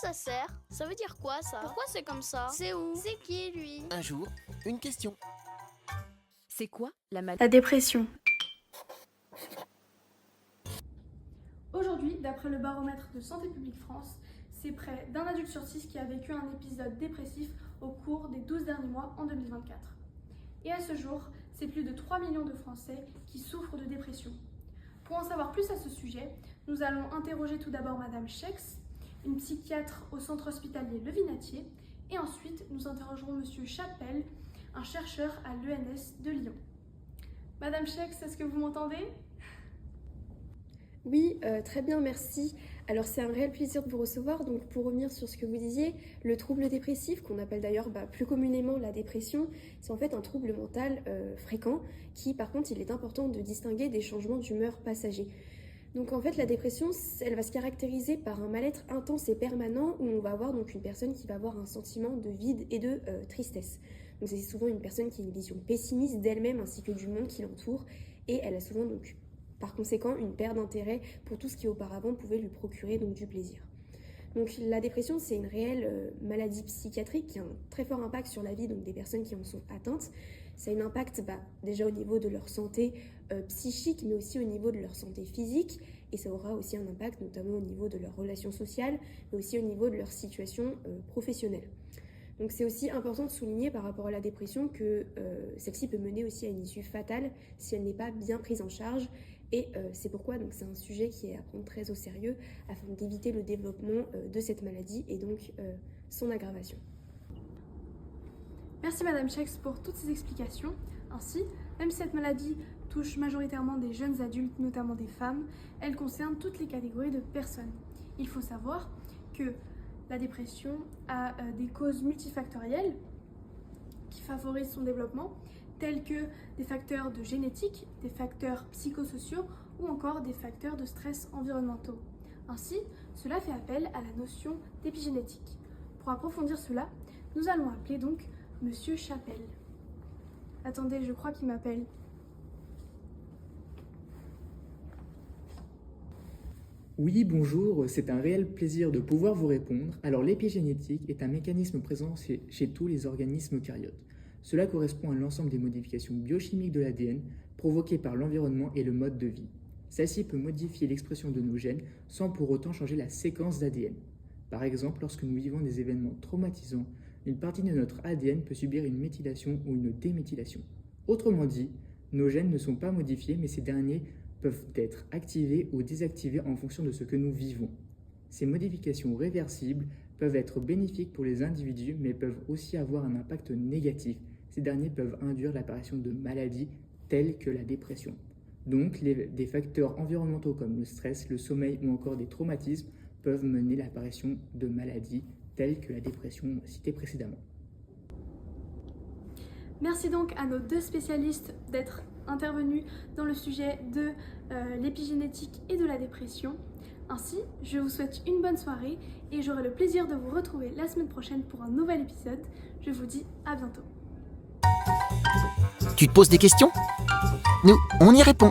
ça sert? Ça veut dire quoi ça? Pourquoi c'est comme ça? C'est où? C'est qui lui? Un jour, une question. C'est quoi la maladie? La dépression. Aujourd'hui, d'après le baromètre de Santé publique France, c'est près d'un adulte sur 6 qui a vécu un épisode dépressif au cours des 12 derniers mois en 2024. Et à ce jour, c'est plus de 3 millions de Français qui souffrent de dépression. Pour en savoir plus à ce sujet, nous allons interroger tout d'abord Madame Chex, une psychiatre au centre hospitalier Le Vinatier, et ensuite nous interrogerons Monsieur Chapelle, un chercheur à l'ENS de Lyon. Madame Chex, est-ce que vous m'entendez ? Oui, très bien, merci. Alors c'est un réel plaisir de vous recevoir. Donc pour revenir sur ce que vous disiez, le trouble dépressif, qu'on appelle d'ailleurs plus communément la dépression, c'est en fait un trouble mental fréquent qui, par contre, il est important de distinguer des changements d'humeur passagers. Donc en fait la dépression, elle va se caractériser par un mal-être intense et permanent où on va avoir donc une personne qui va avoir un sentiment de vide et de tristesse. Donc c'est souvent une personne qui a une vision pessimiste d'elle-même ainsi que du monde qui l'entoure et elle a souvent donc par conséquent une perte d'intérêt pour tout ce qui auparavant pouvait lui procurer donc du plaisir. Donc la dépression, c'est une réelle maladie psychiatrique qui a un très fort impact sur la vie donc, des personnes qui en sont atteintes. Ça a un impact déjà au niveau de leur santé psychique, mais aussi au niveau de leur santé physique. Et ça aura aussi un impact notamment au niveau de leurs relations sociales, mais aussi au niveau de leur situation professionnelle. Donc c'est aussi important de souligner par rapport à la dépression que celle-ci peut mener aussi à une issue fatale si elle n'est pas bien prise en charge. Et c'est pourquoi donc, c'est un sujet qui est à prendre très au sérieux afin d'éviter le développement de cette maladie et donc son aggravation. Merci Madame Chex pour toutes ces explications. Ainsi, même si cette maladie touche majoritairement des jeunes adultes, notamment des femmes, elle concerne toutes les catégories de personnes. Il faut savoir que la dépression a des causes multifactorielles qui favorisent son développement, tels que des facteurs de génétique, des facteurs psychosociaux ou encore des facteurs de stress environnementaux. Ainsi, cela fait appel à la notion d'épigénétique. Pour approfondir cela, nous allons appeler donc Monsieur Chapelle. Attendez, je crois qu'il m'appelle. Oui, bonjour, c'est un réel plaisir de pouvoir vous répondre. Alors l'épigénétique est un mécanisme présent chez tous les organismes eucaryotes. Cela correspond à l'ensemble des modifications biochimiques de l'ADN provoquées par l'environnement et le mode de vie. Celle-ci peut modifier l'expression de nos gènes sans pour autant changer la séquence d'ADN. Par exemple, lorsque nous vivons des événements traumatisants, une partie de notre ADN peut subir une méthylation ou une déméthylation. Autrement dit, nos gènes ne sont pas modifiés, mais ces derniers peuvent être activés ou désactivés en fonction de ce que nous vivons. Ces modifications réversibles peuvent être bénéfiques pour les individus, mais peuvent aussi avoir un impact négatif. Ces derniers peuvent induire l'apparition de maladies telles que la dépression. Donc, des facteurs environnementaux comme le stress, le sommeil ou encore des traumatismes peuvent mener à l'apparition de maladies telles que la dépression citée précédemment. Merci donc à nos deux spécialistes d'être intervenus dans le sujet de l'épigénétique et de la dépression. Ainsi, je vous souhaite une bonne soirée et j'aurai le plaisir de vous retrouver la semaine prochaine pour un nouvel épisode. Je vous dis à bientôt. Tu te poses des questions? Nous, on y répond.